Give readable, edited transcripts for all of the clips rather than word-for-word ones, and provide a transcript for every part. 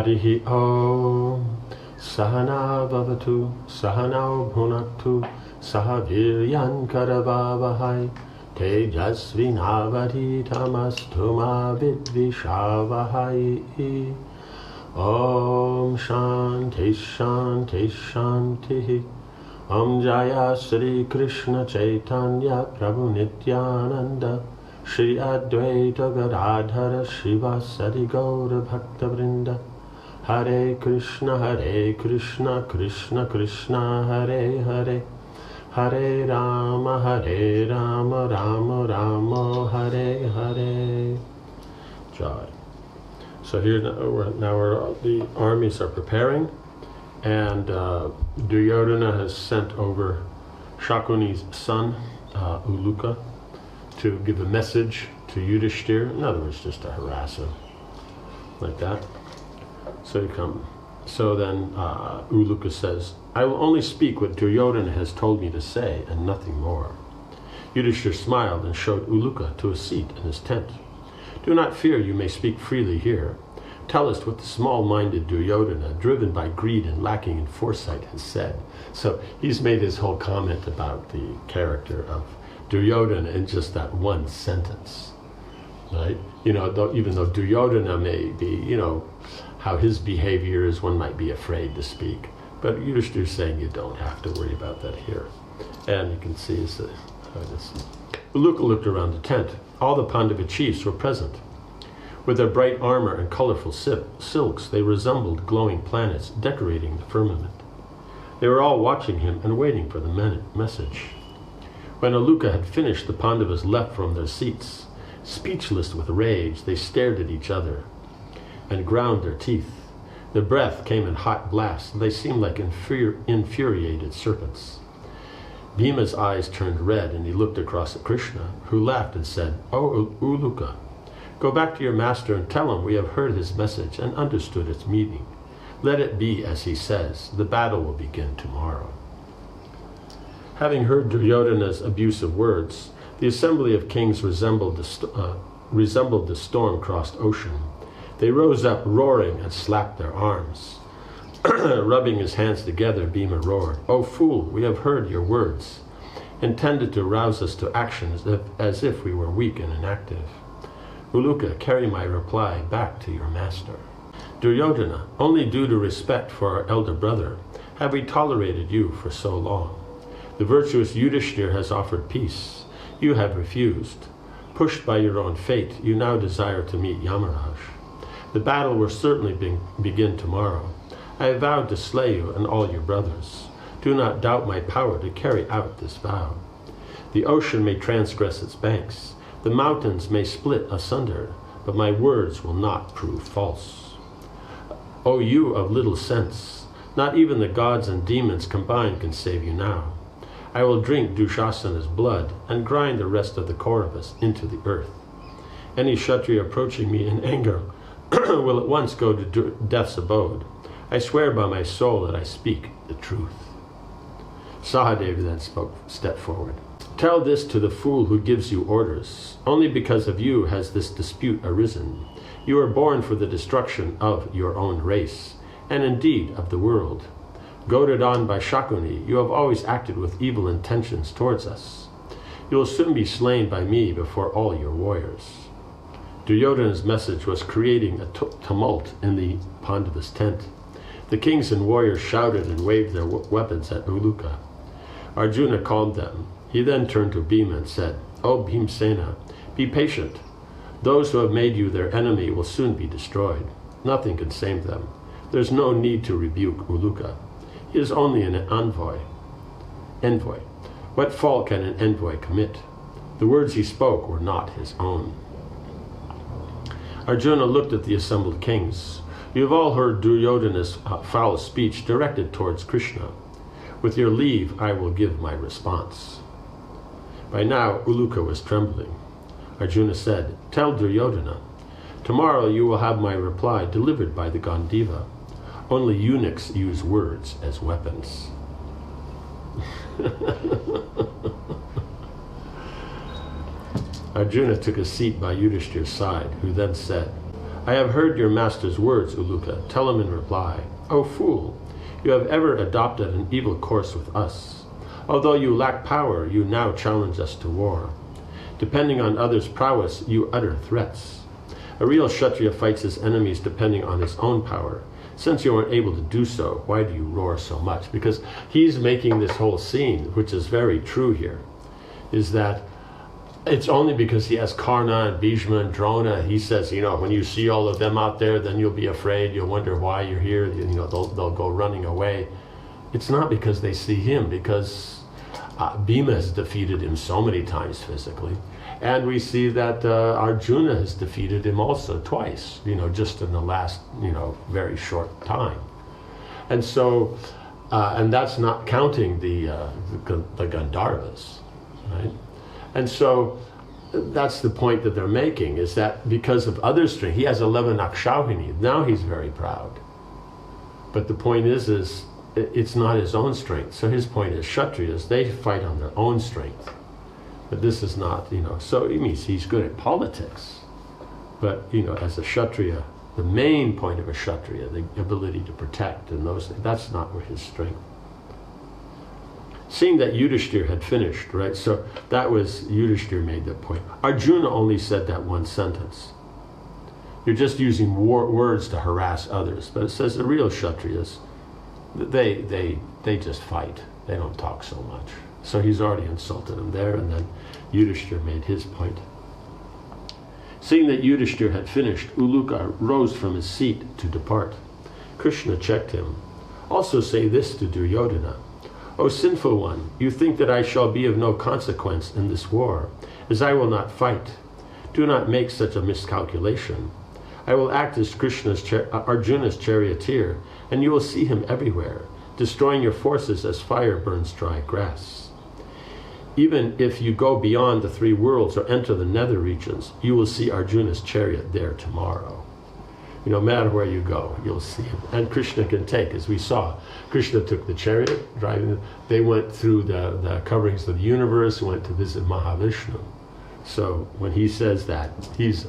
Harihi Om. Sahana Bhavatu, Sahanao Bhunaktu, Sahaviryan Karavavahai, Tejasvinavadhitamastu ma vidvishavahai. Om Shanti Shanti Shanti. Om Jaya Sri Krishna Chaitanya Prabhu Nityananda, Shri Advaita Gadadhara Shivasari Gaura Bhakta Vrinda. Hare Krishna Krishna Krishna Hare Hare, Hare Rama Rama Rama Hare Hare. Jai. So here now the armies are preparing, and Duryodhana has sent over Shakuni's son, Uluka, to give a message to Yudhishthira. In other words, just to harass him, like that. So then Uluka says, I will only speak what Duryodhana has told me to say, and nothing more. Yudhishthira smiled and showed Uluka to a seat in his tent. Do not fear, you may speak freely here. Tell us what the small-minded Duryodhana, driven by greed and lacking in foresight, has said. So he's made his whole comment about the character of Duryodhana in just that one sentence, right? Even though Duryodhana may be, how his behavior is, one might be afraid to speak. But Yudhishthira is saying you don't have to worry about that here. And you can see how this. Uluka looked around the tent. All the Pandava chiefs were present. With their bright armor and colorful silks, they resembled glowing planets decorating the firmament. They were all watching him and waiting for the message. When Uluka had finished, the Pandavas leapt from their seats. Speechless with rage, they stared at each other and ground their teeth. Their breath came in hot blasts, and they seemed like infuriated serpents. Bhima's eyes turned red, and he looked across at Krishna, who laughed and said, "O Uluka, go back to your master and tell him we have heard his message and understood its meaning. Let it be as he says. The battle will begin tomorrow." Having heard Duryodhana's abusive words, the assembly of kings resembled the storm-crossed ocean. They rose up roaring and slapped their arms. Rubbing his hands together, Bhima roared, "O fool, we have heard your words," intended to rouse us to action as if we were weak and inactive. Uluka, carry my reply back to your master. Duryodhana, only due to respect for our elder brother have we tolerated you for so long. The virtuous Yudhishthira has offered peace. You have refused. Pushed by your own fate, you now desire to meet Yamaraj. The battle will certainly begin tomorrow. I have vowed to slay you and all your brothers. Do not doubt my power to carry out this vow. The ocean may transgress its banks. The mountains may split asunder, but my words will not prove false. O you of little sense, not even the gods and demons combined can save you now. I will drink Dushasana's blood and grind the rest of the Kauravas into the earth. Any Kshatriya approaching me in anger will at once go to death's abode. I swear by my soul that I speak the truth. Sahadeva then stepped forward. Tell this to the fool who gives you orders. Only because of you has this dispute arisen. You are born for the destruction of your own race, and indeed of the world. Goaded on by Shakuni, you have always acted with evil intentions towards us. You will soon be slain by me before all your warriors. Duryodhana's message was creating a tumult in the Pandavas' tent. The kings and warriors shouted and waved their weapons at Uluka. Arjuna calmed them. He then turned to Bhima and said, "O Bhimsena, be patient. Those who have made you their enemy will soon be destroyed. Nothing can save them. There's no need to rebuke Uluka. He is only an envoy. What fault can an envoy commit? The words he spoke were not his own." Arjuna looked at the assembled kings. You have all heard Duryodhana's foul speech directed towards Krishna. With your leave, I will give my response. By now, Uluka was trembling. Arjuna said, "Tell Duryodhana, tomorrow you will have my reply delivered by the Gandiva. Only eunuchs use words as weapons." Arjuna took a seat by Yudhishthira's side, who then said, I have heard your master's words, Uluka. Tell him in reply. O fool, you have ever adopted an evil course with us. Although you lack power, you now challenge us to war. Depending on others' prowess, you utter threats. A real Kshatriya fights his enemies depending on his own power. Since you aren't able to do so, why do you roar so much? Because he's making this whole scene, which is very true here, is that it's only because he has Karna and Bhishma and Drona. He says, when you see all of them out there, then you'll be afraid. You'll wonder why you're here. They'll go running away. It's not because they see him, because Bhima has defeated him so many times physically. And we see that Arjuna has defeated him also twice, just in the last, very short time. And so, and that's not counting the Gandharvas, right? And so that's the point that they're making, is that because of other strength, he has 11 Akshauhini, now he's very proud. But the point is it's not his own strength. So his point is Kshatriyas, they fight on their own strength. But this is not, so it means he's good at politics. But, as a Kshatriya, the main point of a Kshatriya, the ability to protect and those things, that's not where his strength. Seeing that Yudhishthir had finished, right? So that was, Yudhishthir made that point. Arjuna only said that one sentence. You're just using words to harass others. But it says the real Kshatriyas, they just fight. They don't talk so much. So he's already insulted him there, and then Yudhishthir made his point. Seeing that Yudhishthir had finished, Uluka rose from his seat to depart. Krishna checked him. Also say this to Duryodhana. O sinful one, you think that I shall be of no consequence in this war, as I will not fight. Do not make such a miscalculation. I will act as Arjuna's charioteer, and you will see him everywhere, destroying your forces as fire burns dry grass. Even if you go beyond the 3 worlds or enter the nether regions, you will see Arjuna's chariot there tomorrow. No matter where you go, you'll see him. And Krishna can take, as we saw. Krishna took the chariot, driving. They went through the coverings of the universe, went to visit Mahavishnu. So when he says that, it's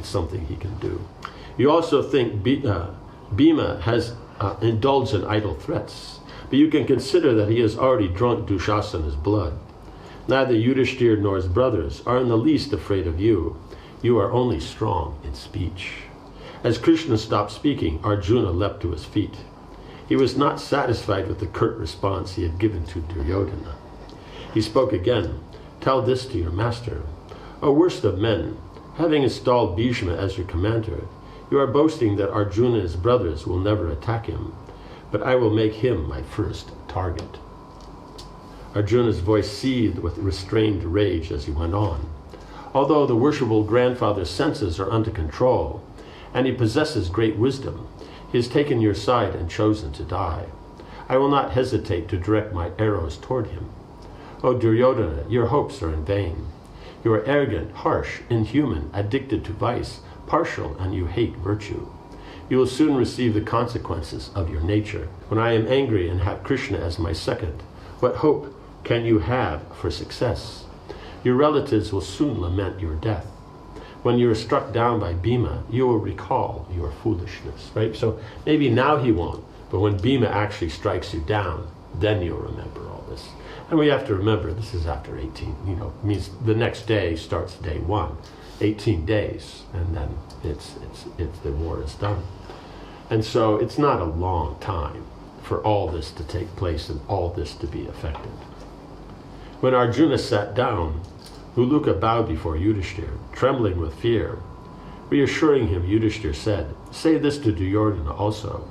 something he can do. You also think Bhima has indulged in idle threats, but you can consider that he has already drunk Dushasana's blood. Neither Yudhishthir nor his brothers are in the least afraid of you. You are only strong in speech. As Krishna stopped speaking, Arjuna leapt to his feet. He was not satisfied with the curt response he had given to Duryodhana. He spoke again. Tell this to your master. O worst of men, having installed Bhishma as your commander, you are boasting that Arjuna and his brothers will never attack him, but I will make him my first target. Arjuna's voice seethed with restrained rage as he went on. Although the worshipful grandfather's senses are under control, and he possesses great wisdom, he has taken your side and chosen to die. I will not hesitate to direct my arrows toward him. O Duryodhana, your hopes are in vain. You are arrogant, harsh, inhuman, addicted to vice, partial, and you hate virtue. You will soon receive the consequences of your nature. When I am angry and have Krishna as my second, what hope can you have for success? Your relatives will soon lament your death. When you are struck down by Bhima, you will recall your foolishness, right? So maybe now he won't, but when Bhima actually strikes you down, then you'll remember all this. And we have to remember, this is after 18, means the next day starts day 1, 18 days, and then it's the war is done. And so it's not a long time for all this to take place and all this to be effected. When Arjuna sat down, Uluka bowed before Yudhishthir, trembling with fear. Reassuring him, Yudhishthir said, say this to Duryodhana also.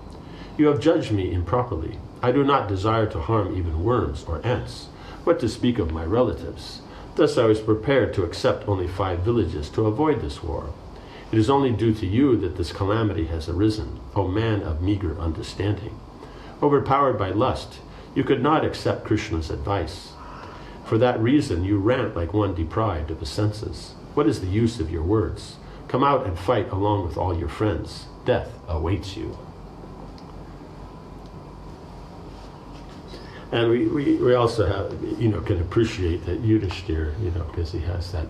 You have judged me improperly. I do not desire to harm even worms or ants. What to speak of my relatives? Thus I was prepared to accept only 5 villages to avoid this war. It is only due to you that this calamity has arisen, O man of meager understanding. Overpowered by lust, you could not accept Krishna's advice. For that reason, you rant like one deprived of the senses. What is the use of your words? Come out and fight along with all your friends. Death awaits you. And we also have, can appreciate that Yudhishthir, because he has that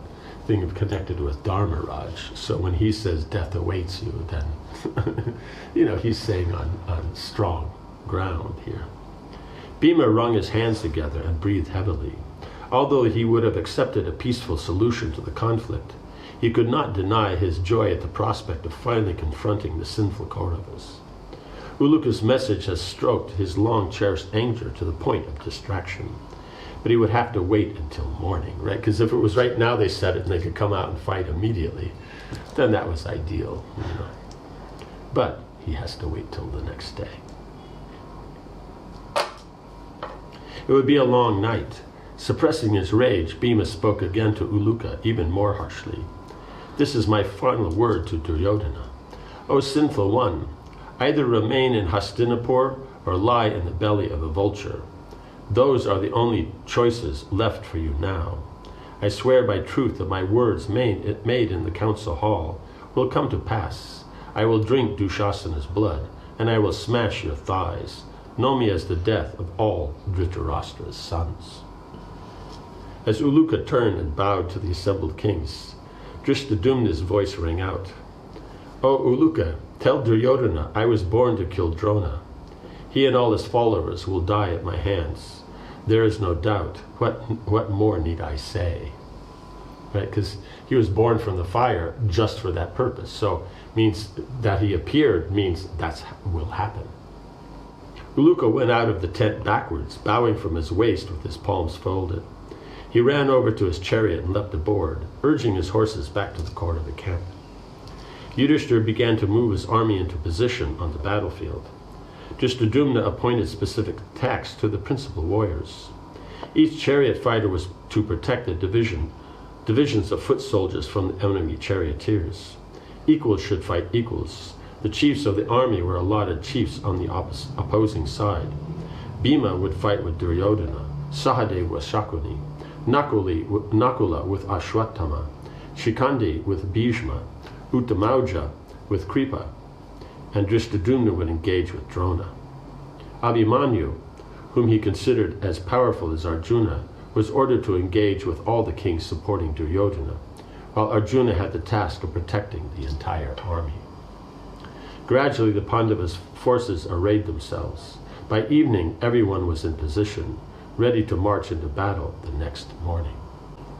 thing connected with Dharmaraj. So when he says death awaits you, then, he's saying on strong ground here. Bhima wrung his hands together and breathed heavily. Although he would have accepted a peaceful solution to the conflict, he could not deny his joy at the prospect of finally confronting the sinful Kauravas. Uluka's message has stroked his long-cherished anger to the point of distraction. But he would have to wait until morning, right? Because if it was right now they said it and they could come out and fight immediately, then that was ideal. But he has to wait till the next day. It would be a long night. Suppressing his rage, Bhima spoke again to Uluka, even more harshly. This is my final word to Duryodhana. O sinful one, either remain in Hastinapur or lie in the belly of a vulture. Those are the only choices left for you now. I swear by truth that my words made in the council hall will come to pass. I will drink Dushasana's blood, and I will smash your thighs. Know me as the death of all Dhritarashtra's sons. As Uluka turned and bowed to the assembled kings, Drishtadyumna's voice rang out. O Uluka, tell Duryodhana I was born to kill Drona. He and all his followers will die at my hands. There is no doubt. What more need I say? Right? Because he was born from the fire just for that purpose. So means that he appeared means that will happen. Uluka went out of the tent backwards, bowing from his waist with his palms folded. He ran over to his chariot and leapt aboard, urging his horses back to the court of the camp. Yudhishthira began to move his army into position on the battlefield. Drishtadyumna appointed specific tasks to the principal warriors. Each chariot fighter was to protect the divisions of foot soldiers from the enemy charioteers. Equals should fight equals. The chiefs of the army were allotted chiefs on the opposing side. Bhima would fight with Duryodhana, Sahadev with Shakuni, Nakula with Ashwatthama, Shikandi with Bhishma, Uttamauja with Kripa, and Drishtadyumna would engage with Drona. Abhimanyu, whom he considered as powerful as Arjuna, was ordered to engage with all the kings supporting Duryodhana, while Arjuna had the task of protecting the entire army. Gradually the Pandavas' forces arrayed themselves. By evening, everyone was in position, ready to march into battle the next morning.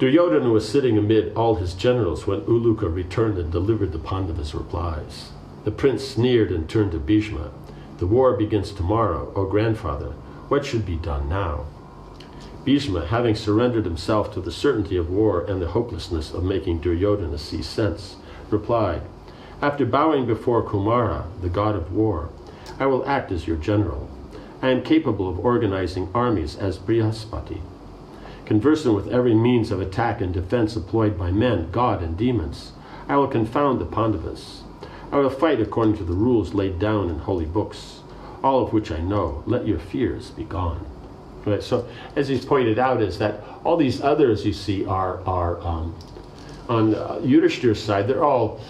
Duryodhana was sitting amid all his generals when Uluka returned and delivered the Pandavas' replies. The prince sneered and turned to Bhishma. The war begins tomorrow, O grandfather. What should be done now? Bhishma, having surrendered himself to the certainty of war and the hopelessness of making Duryodhana see sense, replied, After bowing before Kumara, the god of war, I will act as your general. I am capable of organizing armies as Brihaspati. Conversant with every means of attack and defense employed by men, god, and demons, I will confound the Pandavas. I will fight according to the rules laid down in holy books, all of which I know. Let your fears be gone. Right. So, as he's pointed out, is that all these others you see are on Yudhishthira's side. They're all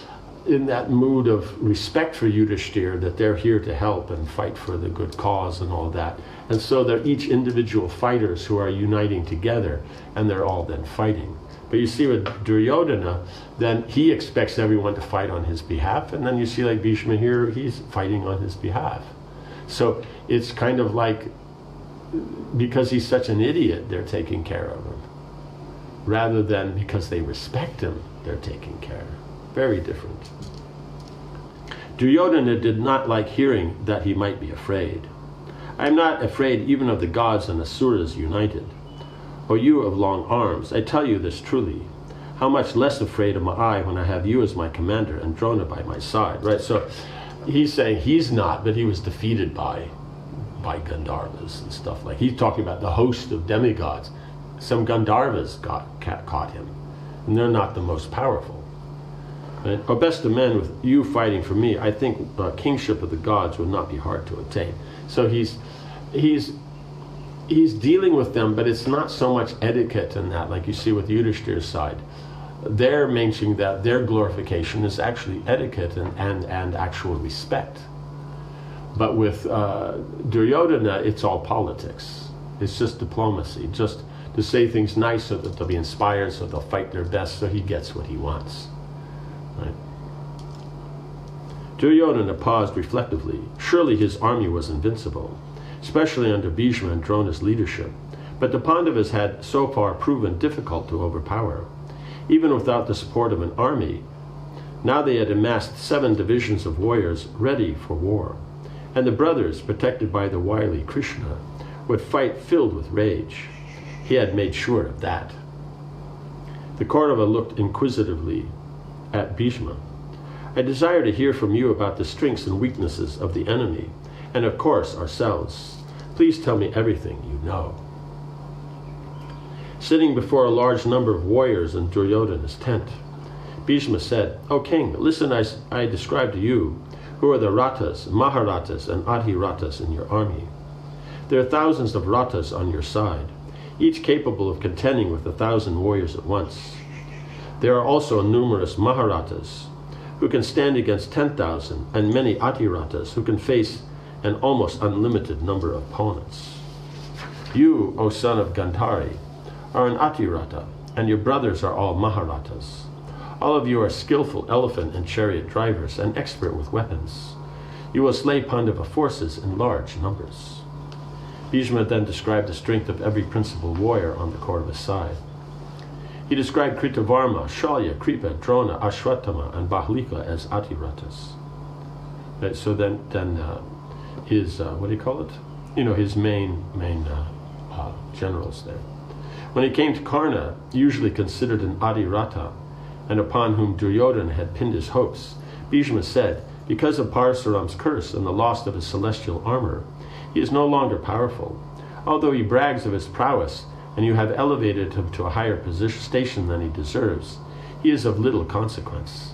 in that mood of respect for Yudhishthira, that they're here to help and fight for the good cause and all that. And so they're each individual fighters who are uniting together, and they're all then fighting. But you see with Duryodhana, then he expects everyone to fight on his behalf, and then you see like Bhishma here, he's fighting on his behalf. So it's kind of like, because he's such an idiot, they're taking care of him, rather than because they respect him, they're taking care. Very different. Duryodhana did not like hearing that he might be afraid. I am not afraid even of the gods and asuras united. O you of long arms, I tell you this truly. How much less afraid am I when I have you as my commander and Drona by my side, right? So he's saying he's not, but he was defeated by Gandharvas and stuff like. He's talking about the host of demigods. Some Gandharvas caught him, and they're not the most powerful. Right? O best of men, with you fighting for me, I think kingship of the gods would not be hard to attain. So he's dealing with them, but it's not so much etiquette in that, like you see with Yudhishthira's side. They're mentioning that their glorification is actually etiquette and actual respect. But with Duryodhana, it's all politics. It's just diplomacy, just to say things nice so that they'll be inspired, so they'll fight their best, so he gets what he wants. Right? Duryodhana paused reflectively. Surely his army was invincible, especially under Bhishma and Drona's leadership. But the Pandavas had so far proven difficult to overpower. Even without the support of an army, now they had amassed 7 divisions of warriors ready for war. And the brothers, protected by the wily Krishna, would fight filled with rage. He had made sure of that. The Kaurava looked inquisitively at Bhishma. I desire to hear from you about the strengths and weaknesses of the enemy, and of course ourselves. Please tell me everything you know. Sitting before a large number of warriors in Duryodhana's tent, Bhishma said, O king, listen as I describe to you who are the Ratas, Maharatas, and Adhiratas in your army. There are thousands of Ratas on your side, each capable of contending with 1,000 warriors at once. There are also numerous Maharatas, who can stand against 10,000, and many Adhiratas who can face an almost unlimited number of opponents. You, O son of Gandhari, are an Adhirata, and your brothers are all Maharatas. All of you are skillful elephant and chariot drivers and expert with weapons. You will slay Pandava forces in large numbers. Bhishma then described the strength of every principal warrior on the Kaurava side. He described Kritavarma, Shalya, Kripa, Drona, Ashwatthama, and Bahlika as Adhiratas. Right, so then his, what do you call it? His main generals there. When he came to Karna, usually considered an Adhirata, and upon whom Duryodhana had pinned his hopes, Bhishma said, because of Parasuram's curse and the loss of his celestial armor, he is no longer powerful. Although he brags of his prowess, and you have elevated him to a higher station than he deserves, he is of little consequence.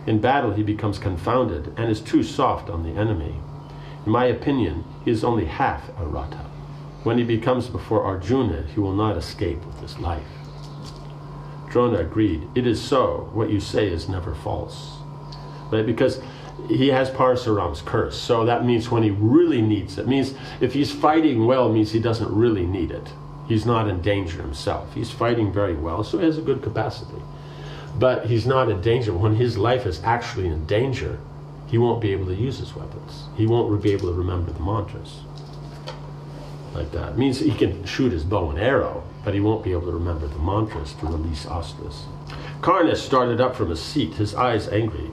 In battle he becomes confounded and is too soft on the enemy. In my opinion, he is only half a Rata. When he becomes before Arjuna, he will not escape with his life. Drona agreed. It is so. What you say is never false. Right? Because he has Parasuram's curse. So that means when he really needs it, means if he's fighting well, means he doesn't really need it. He's not in danger himself. He's fighting very well, so he has a good capacity. But he's not in danger. When his life is actually in danger, he won't be able to use his weapons. He won't be able to remember the mantras. Like that. It means he can shoot his bow and arrow, but he won't be able to remember the mantras to release astras. Karna started up from his seat, his eyes angry.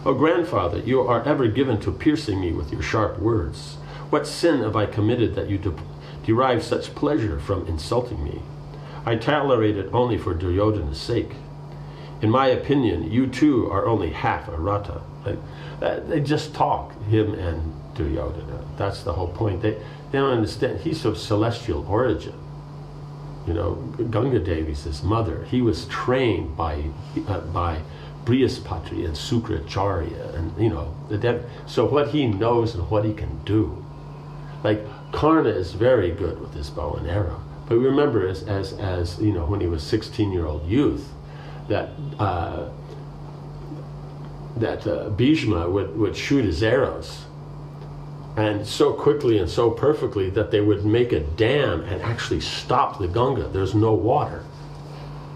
O grandfather, you are ever given to piercing me with your sharp words. What sin have I committed that you derive such pleasure from insulting me? I tolerate it only for Duryodhana's sake. In my opinion, you too are only half a Rata. They just talk, him and Duryodhana. That's the whole point. They don't understand. He's of celestial origin. Ganga Devi's his mother. He was trained by Brihaspati and Sukracharya, and so what he knows and what he can do. Like Karna is very good with his bow and arrow. But remember, as when he was 16-year-old youth, that Bhishma would shoot his arrows, and so quickly and so perfectly that they would make a dam and actually stop the Ganga. There's no water.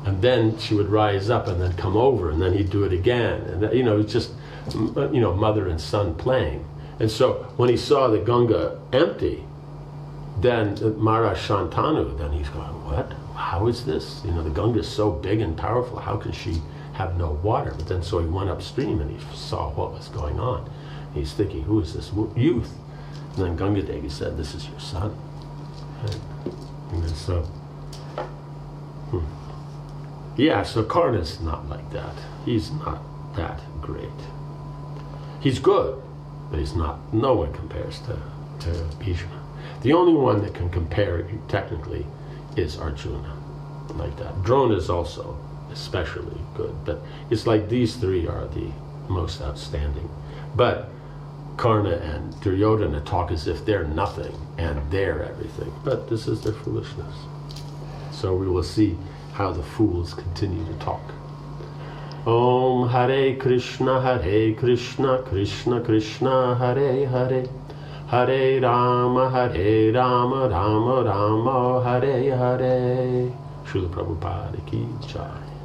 And then she would rise up and then come over, and then he'd do it again. And it's just, mother and son playing. And so when he saw the Ganga empty, then Maharaj Shantanu, then he's going, what? How is this? The Ganga is so big and powerful. How can she have no water? But then so he went upstream and he saw what was going on. He's thinking, who is this youth? And then Ganga Devi said, this is your son. And so, yeah, so Karna's not like that. He's not that great. He's good, but he's not. No one compares to Bhishma. The only one that can compare technically is Arjuna, like that. Drona is also especially good, but it's like these three are the most outstanding. But Karna and Duryodhana talk as if they're nothing and they're everything. But this is their foolishness. So we will see how the fools continue to talk. Om Hare Krishna, Krishna Krishna, Hare Hare, Hare Rama, Rama Rama, Hare Hare. Srila Prabhupada ki jai.